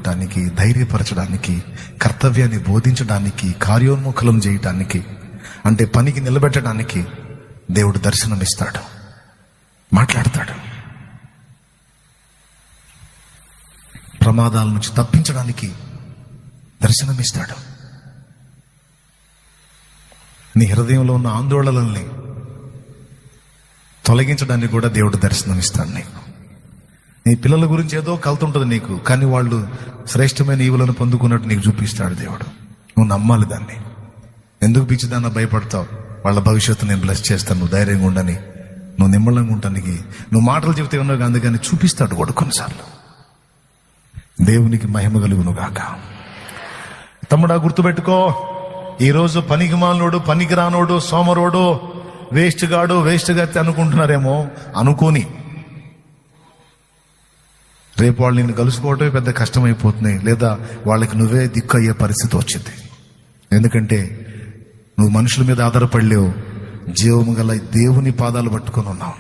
చేయటానికి, ధైర్యపరచడానికి, కర్తవ్యాన్ని బోధించడానికి, కార్యోన్ముఖులం చేయటానికి, అంటే పనికి నిలబెట్టడానికి దేవుడు దర్శనమిస్తాడు, మాట్లాడతాడు. ప్రమాదాల నుంచి తప్పించడానికి దర్శనమిస్తాడు. నీ హృదయంలో ఉన్న ఆందోళనల్ని తొలగించడానికి కూడా దేవుడు దర్శనమిస్తాడు నీకు. నీ పిల్లల గురించి ఏదో కలుతుంటుంది నీకు, కానీ వాళ్ళు శ్రేష్టమైన ఈవులను పొందుకున్నట్టు నీకు చూపిస్తాడు దేవుడు. నువ్వు నమ్మాలి దాన్ని. ఎందుకు పిచ్చిదాన్న భయపడతావు? వాళ్ళ భవిష్యత్తు నేను బ్లెస్ చేస్తాను, నువ్వు ధైర్యంగా ఉండని, నువ్వు నిమ్మలంగా ఉండటానికి. నువ్వు మాటలు చెబితే ఉన్నావు, అందుకని చూపిస్తాడు కూడా కొన్నిసార్లు. దేవునికి మహిమ కలుగును గాక. తమ్ముడా, గుర్తుపెట్టుకో, ఈరోజు పనికిమాలినోడు, పనికిరానోడు, సోమరోడు, వేస్ట్ గాడు, వేస్ట్ గా అనుకుంటున్నారేమో. అనుకోని రేపు వాళ్ళు నిన్ను కలుసుకోవటమే పెద్ద కష్టమైపోతుంది, లేదా వాళ్ళకి నువ్వే దిక్కు అయ్యే పరిస్థితి వచ్చింది. ఎందుకంటే నువ్వు మనుషుల మీద ఆధారపడలేవు, జీవము గల దేవుని పాదాలు పట్టుకొని ఉన్నావు.